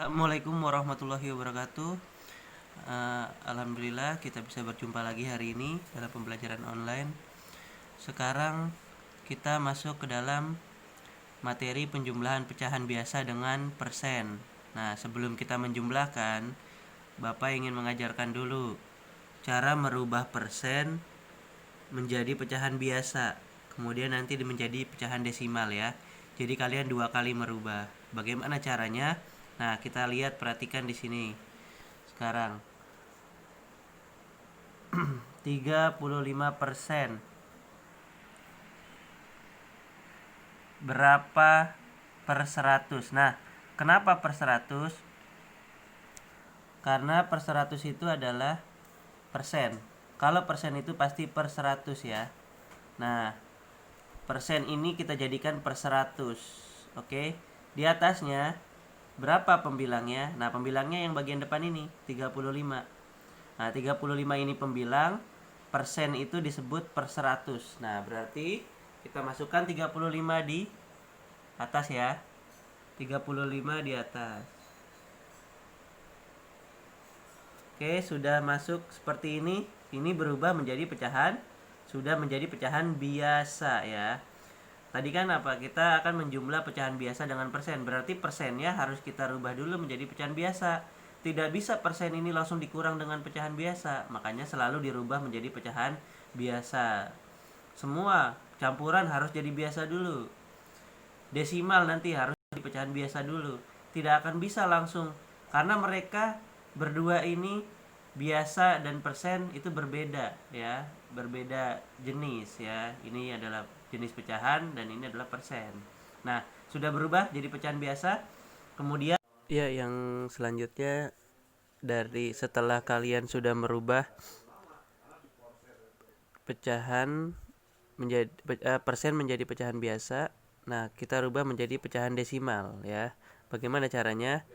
Assalamualaikum warahmatullahi wabarakatuh. Alhamdulillah kita bisa berjumpa lagi hari ini dalam pembelajaran online. Sekarang kita masuk ke dalam materi penjumlahan pecahan biasa dengan persen. Nah, sebelum kita menjumlahkan, Bapak ingin mengajarkan dulu cara merubah persen menjadi pecahan biasa, kemudian nanti menjadi pecahan desimal ya. Jadi kalian 2 kali merubah. Bagaimana caranya? Nah, kita lihat, perhatikan di sini. Sekarang 35% berapa per 100? Nah, kenapa per 100? Karena per 100 itu adalah persen. Kalau persen itu pasti per 100 ya. Nah, persen ini kita jadikan per 100. Oke. Di atasnya berapa pembilangnya? Nah, pembilangnya yang bagian depan ini 35. Nah, 35 ini pembilang, persen itu disebut per 100. Nah, berarti kita masukkan 35 di atas ya. 35 di atas. Oke, sudah masuk seperti ini. Ini berubah menjadi pecahan, sudah menjadi pecahan biasa ya. Tadi kan apa? Kita akan menjumlah pecahan biasa dengan persen. Berarti persennya harus kita rubah dulu menjadi pecahan biasa. Tidak bisa persen ini langsung dikurang dengan pecahan biasa. Makanya selalu dirubah menjadi pecahan biasa. Semua campuran harus jadi biasa dulu. Desimal nanti harus jadi pecahan biasa dulu. Tidak akan bisa langsung. Karena mereka berdua ini, biasa dan persen, itu berbeda ya. Berbeda jenis ya. Ini adalah jenis pecahan dan ini adalah persen. Nah, sudah berubah jadi pecahan biasa. Kemudian ya, yang selanjutnya, dari setelah kalian sudah merubah pecahan menjadi persen menjadi pecahan biasa, nah kita rubah menjadi pecahan desimal ya. Bagaimana caranya?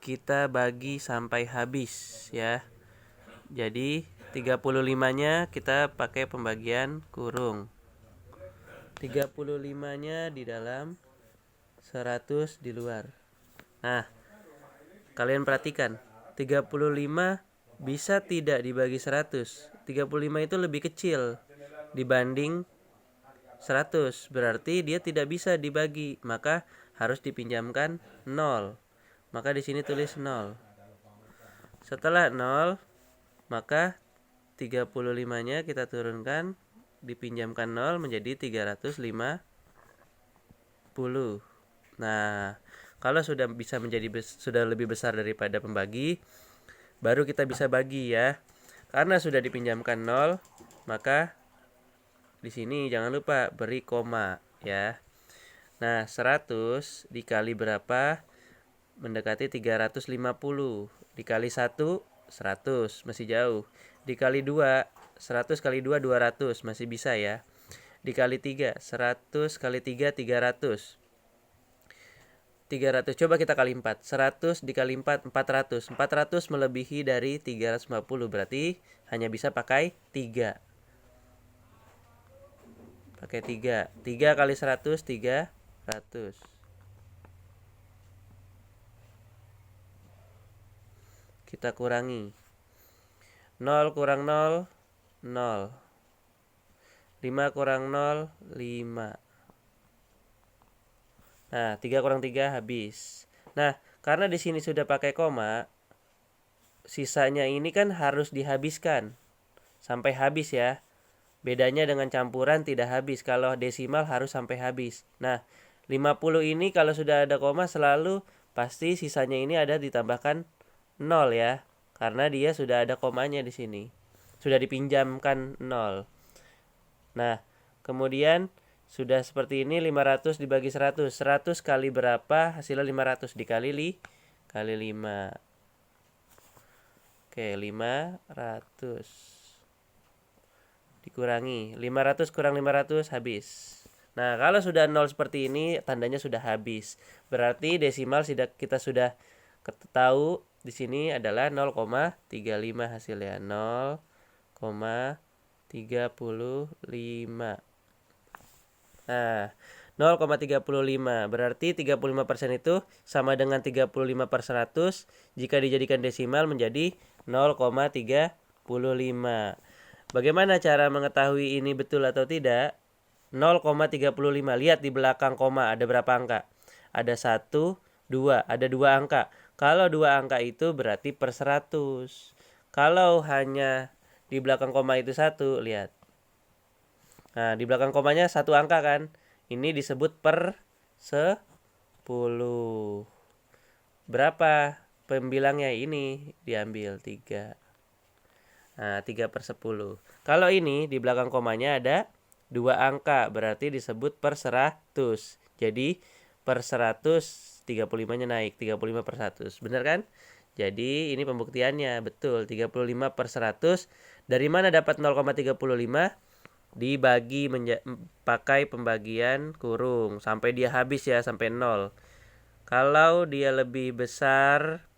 Kita bagi sampai habis ya. Jadi 35-nya kita pakai pembagian kurung. 35-nya di dalam, 100 di luar. Nah, kalian perhatikan, 35 bisa tidak dibagi 100. 35 itu lebih kecil dibanding 100. Berarti dia tidak bisa dibagi, maka harus dipinjamkan 0. Maka di sini tulis 0. Setelah 0, maka 35-nya kita turunkan, dipinjamkan 0 menjadi 350. Nah, kalau sudah bisa sudah lebih besar daripada pembagi, baru kita bisa bagi ya. Karena sudah dipinjamkan 0, maka di sini jangan lupa beri koma ya. Nah, 100 dikali berapa? Mendekati 350. Dikali 1, 100, masih jauh. Dikali 2, 100 kali 2, 200, masih bisa ya. Dikali 3, 100 kali 3, 300. 300, coba kita kali 4. 100 dikali 4, 400. 400 melebihi dari 350, berarti hanya bisa pakai 3. Pakai 3. 3 kali 100, 300. Kita kurangi. 0 kurang 0, 0. 5 kurang 0, 5. Nah, 3 kurang 3 habis. Nah, karena di sini sudah pakai koma, sisanya ini kan harus dihabiskan sampai habis ya. Bedanya dengan campuran tidak habis. Kalau desimal harus sampai habis. Nah, 50 ini kalau sudah ada koma selalu pasti sisanya ini ada ditambahkan 0 ya. Karena dia sudah ada komanya di sini. Sudah dipinjamkan 0. Nah, kemudian sudah seperti ini, 500 dibagi 100. 100 kali berapa? Hasilnya 500 dikali kali 5. Oke, 500. Dikurangi. 500 kurang 500 habis. Nah, kalau sudah 0 seperti ini, tandanya sudah habis. Berarti desimal kita sudah tahu di sini adalah 0,35 hasilnya. 0,35. Nah, 0,35. Berarti 35% itu sama dengan 35/100. Jika dijadikan desimal menjadi 0,35. Bagaimana cara mengetahui ini betul atau tidak? 0,35. Lihat di belakang koma ada berapa angka? Ada 1, 2. Ada 2 angka. Kalau 2 angka itu berarti per 100. Kalau hanya di belakang koma itu 1, lihat. Nah, di belakang komanya 1 angka kan? Ini disebut per 10. Berapa pembilangnya? Ini diambil 3. Nah, 3/10. Kalau ini di belakang komanya ada 2 angka, berarti disebut per 100. Jadi per 100 35-nya naik, 35/100. Benar kan? Jadi ini pembuktiannya, betul 35/100. Dari mana dapat 0,35? Dibagi pakai pembagian kurung sampai dia habis ya, sampai 0. Kalau dia lebih besar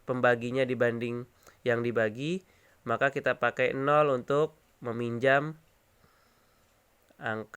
pembaginya dibanding yang dibagi, maka kita pakai 0 untuk meminjam angka